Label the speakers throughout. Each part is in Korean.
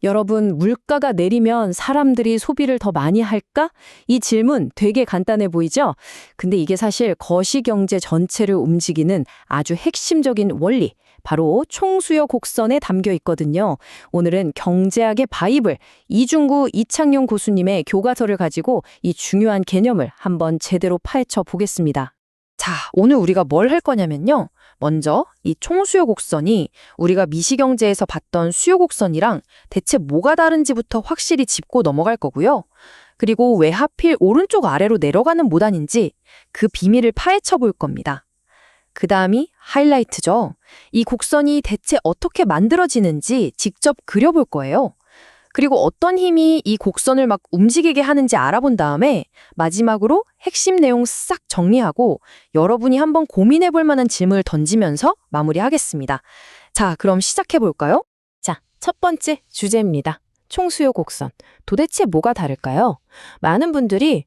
Speaker 1: 여러분, 물가가 내리면 사람들이 소비를 더 많이 할까? 이 질문 되게 간단해 보이죠? 근데 이게 사실 거시경제 전체를 움직이는 아주 핵심적인 원리, 바로 총수요 곡선에 담겨 있거든요. 오늘은 경제학의 바이블, 이중구 이창용 교수님의 교과서를 가지고 이 중요한 개념을 한번 제대로 파헤쳐 보겠습니다. 자, 오늘 우리가 뭘 할 거냐면요. 먼저 이 총수요 곡선이 우리가 미시경제에서 봤던 수요 곡선이랑 대체 뭐가 다른지부터 확실히 짚고 넘어갈 거고요. 그리고 왜 하필 오른쪽 아래로 내려가는 모단인지 그 비밀을 파헤쳐 볼 겁니다. 그 다음이 하이라이트죠. 이 곡선이 대체 어떻게 만들어지는지 직접 그려볼 거예요. 그리고 어떤 힘이 이 곡선을 막 움직이게 하는지 알아본 다음에 마지막으로 핵심 내용 싹 정리하고 여러분이 한번 고민해 볼 만한 질문을 던지면서 마무리하겠습니다. 자, 그럼 시작해 볼까요? 자, 첫 번째 주제입니다. 총수요 곡선. 도대체 뭐가 다를까요? 많은 분들이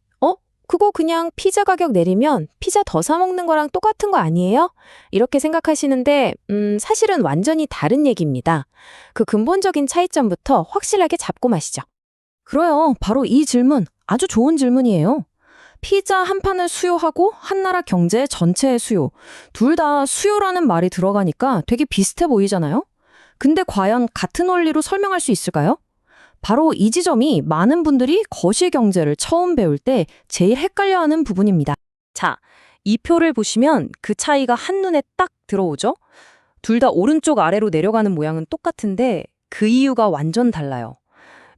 Speaker 1: 그거 그냥 피자 가격 내리면 피자 더 사 먹는 거랑 똑같은 거 아니에요? 이렇게 생각하시는데 사실은 완전히 다른 얘기입니다. 그 근본적인 차이점부터 확실하게 잡고 마시죠. 그래요. 바로 이 질문 아주 좋은 질문이에요. 피자 한 판을 수요하고 한 나라 경제 전체의 수요. 둘 다 수요라는 말이 들어가니까 되게 비슷해 보이잖아요? 근데 과연 같은 원리로 설명할 수 있을까요? 바로 이 지점이 많은 분들이 거시경제를 처음 배울 때 제일 헷갈려하는 부분입니다. 자, 이 표를 보시면 그 차이가 한눈에 딱 들어오죠? 둘 다 오른쪽 아래로 내려가는 모양은 똑같은데 그 이유가 완전 달라요.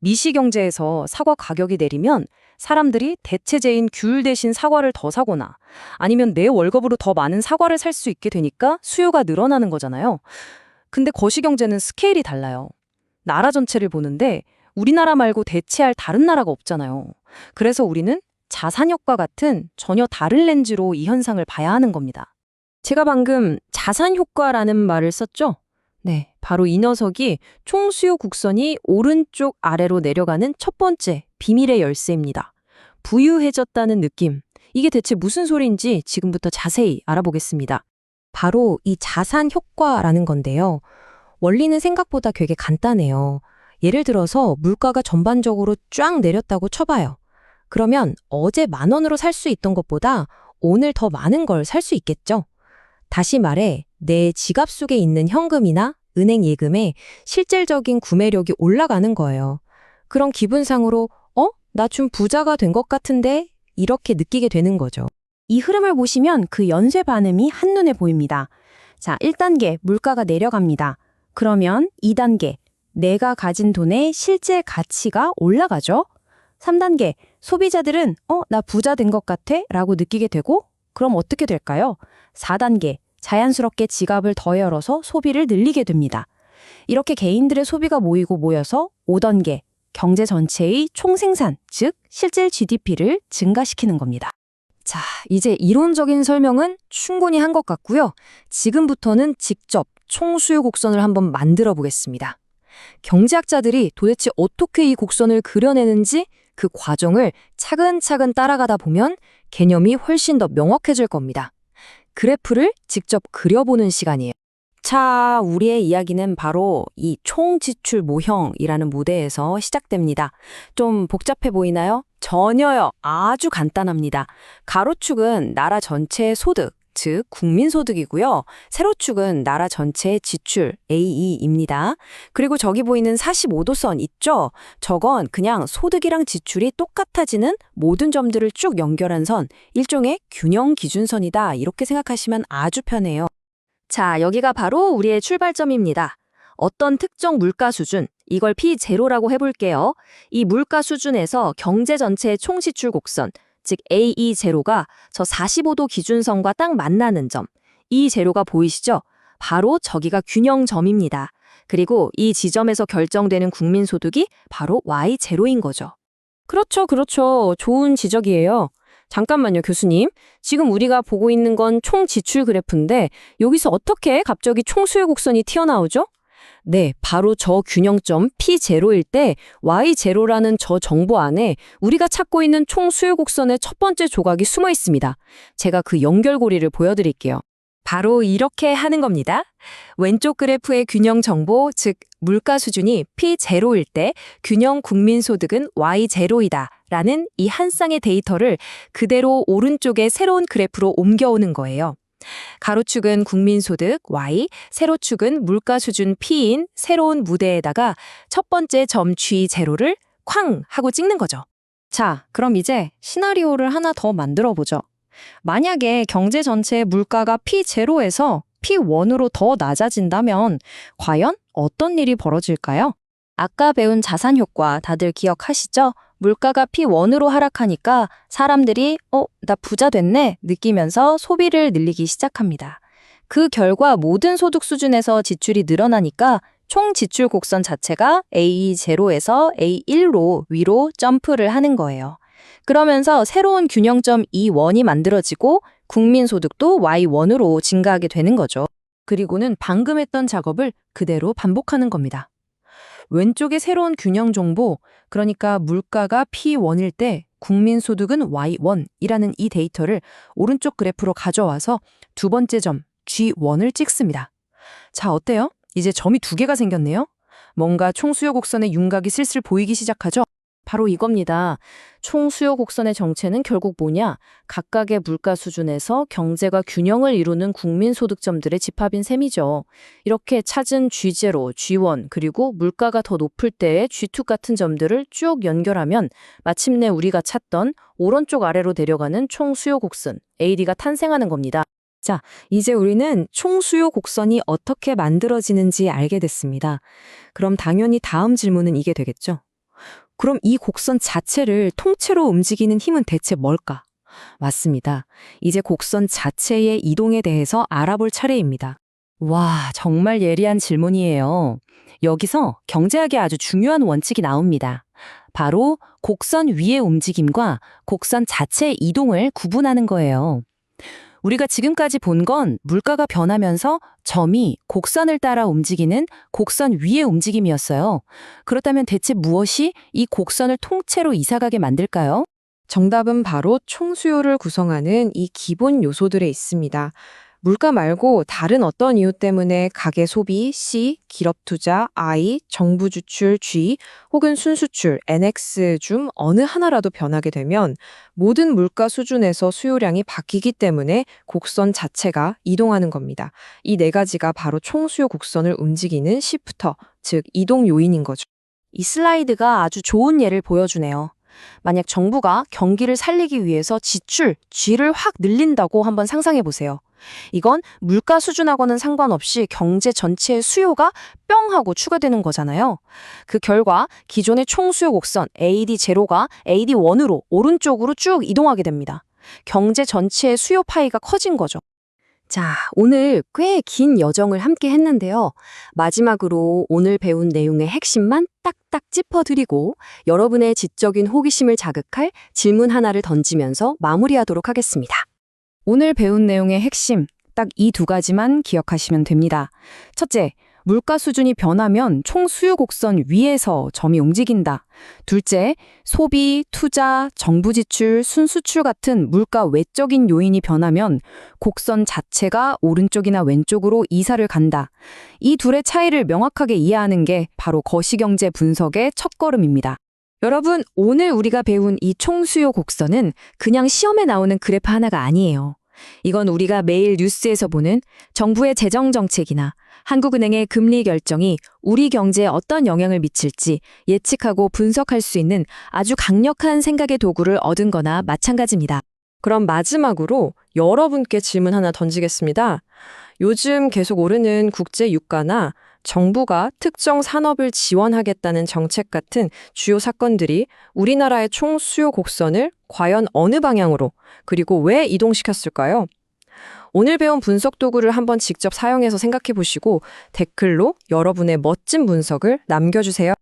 Speaker 1: 미시경제에서 사과 가격이 내리면 사람들이 대체제인 귤 대신 사과를 더 사거나 아니면 내 월급으로 더 많은 사과를 살 수 있게 되니까 수요가 늘어나는 거잖아요. 근데 거시경제는 스케일이 달라요. 나라 전체를 보는데 우리나라 말고 대체할 다른 나라가 없잖아요. 그래서 우리는 자산효과 같은 전혀 다른 렌즈로 이 현상을 봐야 하는 겁니다. 제가 방금 자산효과라는 말을 썼죠? 네, 바로 이 녀석이 총수요 곡선이 오른쪽 아래로 내려가는 첫 번째 비밀의 열쇠입니다. 부유해졌다는 느낌. 이게 대체 무슨 소리인지 지금부터 자세히 알아보겠습니다. 바로 이 자산효과라는 건데요. 원리는 생각보다 되게 간단해요. 예를 들어서 물가가 전반적으로 쫙 내렸다고 쳐봐요. 그러면 어제 10,000원으로 살 수 있던 것보다 오늘 더 많은 걸 살 수 있겠죠? 다시 말해 내 지갑 속에 있는 현금이나 은행 예금에 실질적인 구매력이 올라가는 거예요. 그런 기분상으로 나 좀 부자가 된 것 같은데? 이렇게 느끼게 되는 거죠. 이 흐름을 보시면 그 연쇄 반응이 한눈에 보입니다. 자, 1단계 물가가 내려갑니다. 그러면 2단계 내가 가진 돈의 실제 가치가 올라가죠. 3단계, 소비자들은 나 부자 된 것 같아? 라고 느끼게 되고 그럼 어떻게 될까요? 4단계, 자연스럽게 지갑을 더 열어서 소비를 늘리게 됩니다. 이렇게 개인들의 소비가 모이고 모여서 5단계, 경제 전체의 총생산, 즉 실질 GDP를 증가시키는 겁니다. 자, 이제 이론적인 설명은 충분히 한 것 같고요. 지금부터는 직접 총수요 곡선을 한번 만들어 보겠습니다. 경제학자들이 도대체 어떻게 이 곡선을 그려내는지 그 과정을 차근차근 따라가다 보면 개념이 훨씬 더 명확해질 겁니다. 그래프를 직접 그려보는 시간이에요. 자, 우리의 이야기는 바로 이 총지출 모형이라는 무대에서 시작됩니다. 좀 복잡해 보이나요? 전혀요. 아주 간단합니다. 가로축은 나라 전체의 소득, 즉 국민소득이고요. 세로축은 나라 전체의 지출, AE입니다. 그리고 저기 보이는 45도선 있죠? 저건 그냥 소득이랑 지출이 똑같아지는 모든 점들을 쭉 연결한 선, 일종의 균형 기준선이다. 이렇게 생각하시면 아주 편해요. 자, 여기가 바로 우리의 출발점입니다. 어떤 특정 물가 수준, 이걸 P0라고 해볼게요. 이 물가 수준에서 경제 전체의 총지출 곡선, 즉 AE0가 저 45도 기준선과 딱 만나는 점, 이 제로가 보이시죠? 바로 저기가 균형점입니다. 그리고 이 지점에서 결정되는 국민소득이 바로 Y0인 거죠. 그렇죠. 좋은 지적이에요. 잠깐만요, 교수님. 지금 우리가 보고 있는 건 총지출 그래프인데 여기서 어떻게 갑자기 총수요 곡선이 튀어나오죠? 네, 바로 저 균형점 P0일 때 Y0라는 저 정보 안에 우리가 찾고 있는 총 수요 곡선의 첫 번째 조각이 숨어 있습니다. 제가 그 연결고리를 보여드릴게요. 바로 이렇게 하는 겁니다. 왼쪽 그래프의 균형 정보, 즉 물가 수준이 P0일 때 균형 국민소득은 Y0이다 라는 이 한 쌍의 데이터를 그대로 오른쪽의 새로운 그래프로 옮겨오는 거예요. 가로축은 국민소득 Y, 세로축은 물가 수준 P인 새로운 무대에다가 첫 번째 점 G0를 쾅 하고 찍는 거죠. 자, 그럼 이제 시나리오를 하나 더 만들어 보죠. 만약에 경제 전체의 물가가 P0에서 P1으로 더 낮아진다면 과연 어떤 일이 벌어질까요? 아까 배운 자산 효과 다들 기억하시죠? 물가가 P1으로 하락하니까 사람들이 나 부자 됐네 느끼면서 소비를 늘리기 시작합니다. 그 결과 모든 소득 수준에서 지출이 늘어나니까 총 지출 곡선 자체가 A0에서 A1로 위로 점프를 하는 거예요. 그러면서 새로운 균형점 E1이 만들어지고 국민소득도 Y1으로 증가하게 되는 거죠. 그리고는 방금 했던 작업을 그대로 반복하는 겁니다. 왼쪽의 새로운 균형 정보, 그러니까 물가가 P1일 때 국민소득은 Y1이라는 이 데이터를 오른쪽 그래프로 가져와서 두 번째 점 G1을 찍습니다. 자, 어때요? 이제 점이 두 개가 생겼네요. 뭔가 총수요 곡선의 윤곽이 슬슬 보이기 시작하죠? 바로 이겁니다. 총수요 곡선의 정체는 결국 뭐냐? 각각의 물가 수준에서 경제가 균형을 이루는 국민소득점들의 집합인 셈이죠. 이렇게 찾은 G0, G1, 그리고 물가가 더 높을 때의 G2 같은 점들을 쭉 연결하면 마침내 우리가 찾던 오른쪽 아래로 내려가는 총수요 곡선, AD가 탄생하는 겁니다. 자, 이제 우리는 총수요 곡선이 어떻게 만들어지는지 알게 됐습니다. 그럼 당연히 다음 질문은 이게 되겠죠. 그럼 이 곡선 자체를 통째로 움직이는 힘은 대체 뭘까? 맞습니다. 이제 곡선 자체의 이동에 대해서 알아볼 차례입니다. 와, 정말 예리한 질문이에요. 여기서 경제학의 아주 중요한 원칙이 나옵니다. 바로 곡선 위의 움직임과 곡선 자체의 이동을 구분하는 거예요. 우리가 지금까지 본 건 물가가 변하면서 점이 곡선을 따라 움직이는 곡선 위의 움직임이었어요. 그렇다면 대체 무엇이 이 곡선을 통째로 이사가게 만들까요?
Speaker 2: 정답은 바로 총수요를 구성하는 이 기본 요소들에 있습니다. 물가 말고 다른 어떤 이유 때문에 가계 소비 C, 기업 투자 I, 정부 지출 G, 혹은 순수출 NX 중 어느 하나라도 변하게 되면 모든 물가 수준에서 수요량이 바뀌기 때문에 곡선 자체가 이동하는 겁니다. 이 네 가지가 바로 총수요 곡선을 움직이는 시프터, 즉 이동 요인인 거죠.
Speaker 1: 이 슬라이드가 아주 좋은 예를 보여주네요. 만약 정부가 경기를 살리기 위해서 지출 G를 확 늘린다고 한번 상상해 보세요. 이건 물가 수준하고는 상관없이 경제 전체의 수요가 뿅 하고 추가되는 거잖아요. 그 결과 기존의 총수요 곡선 AD0가 AD1으로 오른쪽으로 쭉 이동하게 됩니다. 경제 전체의 수요 파이가 커진 거죠. 자, 오늘 꽤 긴 여정을 함께 했는데요. 마지막으로 오늘 배운 내용의 핵심만 딱딱 짚어드리고 여러분의 지적인 호기심을 자극할 질문 하나를 던지면서 마무리하도록 하겠습니다. 오늘 배운 내용의 핵심, 딱 이 두 가지만 기억하시면 됩니다. 첫째, 물가 수준이 변하면 총 수요 곡선 위에서 점이 움직인다. 둘째, 소비, 투자, 정부 지출, 순수출 같은 물가 외적인 요인이 변하면 곡선 자체가 오른쪽이나 왼쪽으로 이사를 간다. 이 둘의 차이를 명확하게 이해하는 게 바로 거시경제 분석의 첫걸음입니다. 여러분, 오늘 우리가 배운 이 총수요 곡선은 그냥 시험에 나오는 그래프 하나가 아니에요. 이건 우리가 매일 뉴스에서 보는 정부의 재정 정책이나 한국은행의 금리 결정이 우리 경제에 어떤 영향을 미칠지 예측하고 분석할 수 있는 아주 강력한 생각의 도구를 얻은 거나 마찬가지입니다.
Speaker 2: 그럼 마지막으로 여러분께 질문 하나 던지겠습니다. 요즘 계속 오르는 국제 유가나 정부가 특정 산업을 지원하겠다는 정책 같은 주요 사건들이 우리나라의 총수요 곡선을 과연 어느 방향으로 그리고 왜 이동시켰을까요? 오늘 배운 분석 도구를 한번 직접 사용해서 생각해 보시고 댓글로 여러분의 멋진 분석을 남겨주세요.